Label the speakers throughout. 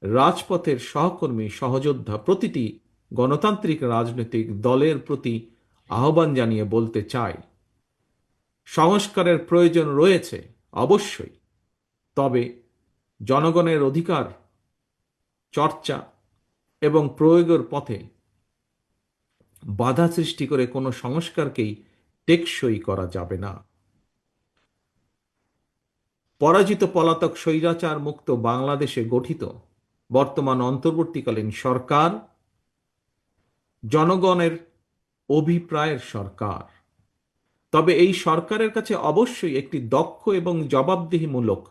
Speaker 1: রাজপথের সহকর্মী সহযোদ্ধা প্রতিটি গণতান্ত্রিক রাজনৈতিক দলের প্রতি আহ্বান জানিয়ে বলতে চাই, সংস্কারের প্রয়োজন রয়েছে অবশ্যই, তবে জনগণের অধিকার চর্চা এবং প্রয়োগের পথে বাধা সৃষ্টি করে কোনো সংস্কারকেই টেকসই করা যাবে না। পরাজিত পলাতক স্বৈরাচার মুক্ত বাংলাদেশে গঠিত বর্তমান অন্তর্বর্তীকালীন সরকার জনগণের অভিপ্রায়ের সরকার। তবে এই সরকারের কাছে অবশ্যই একটি দক্ষ এবং জবাবদিহিমূলক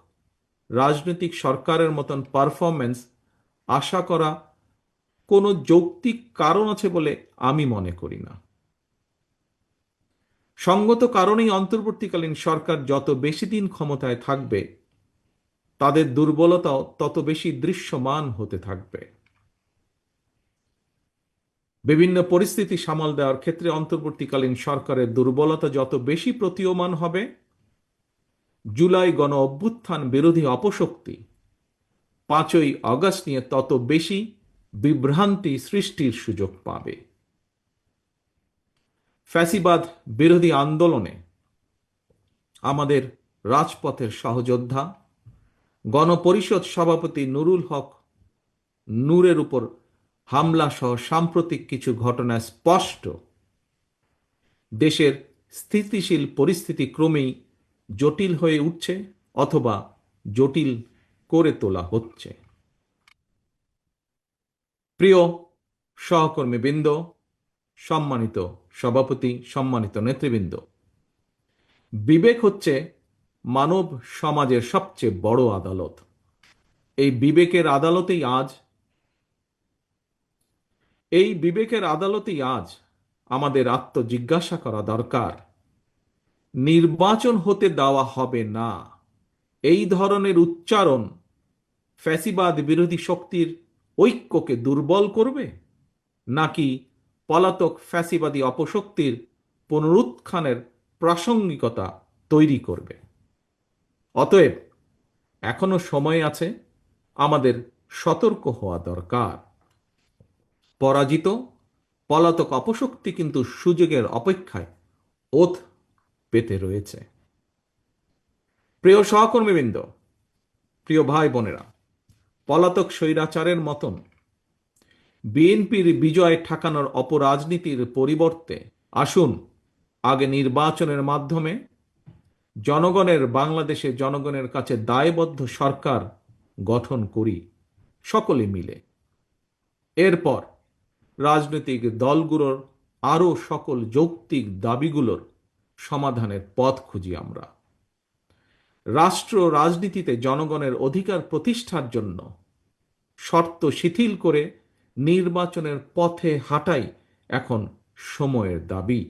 Speaker 1: রাজনৈতিক সরকারের মতন পারফরম্যান্স আশা করা কোনো যৌক্তিক কারণ আছে বলে আমি মনে করি না। সঙ্গত কারণেই অন্তর্বর্তীকালীন সরকার যত বেশি দিন ক্ষমতায় থাকবে, তাদের দুর্বলতাও তত বেশি দৃশ্যমান হতে থাকবে। বিভিন্ন পরিস্থিতি সামাল দেওয়ার ক্ষেত্রে অন্তর্বর্তীকালীন সরকারের দুর্বলতা যত বেশি প্রতীয়মান হবে, জুলাই গণ অভ্যুত্থান বিরোধী অপশক্তি 5ই আগস্ট নিয়ে তত বেশি বিভ্রান্তি সৃষ্টির সুযোগ পাবে। ফ্যাসিবাদ বিরোধী আন্দোলনে আমাদের রাজপথের সহযোদ্ধা গণপরিষদ সভাপতি নুরুল হক নূরের উপর হামলা সহ সাম্প্রতিক কিছু ঘটনা স্পষ্ট দেশের স্থিতিশীল পরিস্থিতি ক্রমেই জটিল হয়ে উঠছে অথবা জটিল করে তোলা হচ্ছে। প্রিয় সহকর্মীবৃন্দ, সম্মানিত সভাপতি, সম্মানিত নেতৃবৃন্দ, বিবেক হচ্ছে মানব সমাজের সবচেয়ে বড় আদালত। এই বিবেকের আদালতেই আজ আমাদের আত্মজিজ্ঞাসা করা দরকার, নির্বাচন হতে দেওয়া হবে না, এই ধরনের উচ্চারণ ফ্যাসিবাদ বিরোধী শক্তির ঐক্যকে দুর্বল করবে, নাকি পলাতক ফ্যাসিবাদী অপশক্তির পুনরুত্থানের প্রাসঙ্গিকতা তৈরি করবে? অতএব এখনো সময় আছে, আমাদের সতর্ক হওয়া দরকার। পরাজিত পলাতক অপশক্তি কিন্তু সুযোগের অপেক্ষায় ওত পেতে রয়েছে। প্রিয় সহকর্মীবৃন্দ, প্রিয় ভাই বোনেরা, পলাতক স্বৈরাচারের মতন বিএনপির বিজয় ঠেকানোর অপরাজনীতির পরিবর্তে আসুন আগে নির্বাচনের মাধ্যমে বাংলাদেশে জনগণের কাছে দায়বদ্ধ সরকার গঠন করি সকলে মিলে। এরপর রাজনৈতিক দলগুলোর আরও সকল যৌক্তিক দাবিগুলোর সমাধানের পথ খুঁজি আমরা। রাষ্ট্র রাজনীতিতে জনগণের অধিকার প্রতিষ্ঠার জন্য শর্ত শিথিল করে নির্বাচনের পথে হাঁটাই এখন সময়ের দাবি।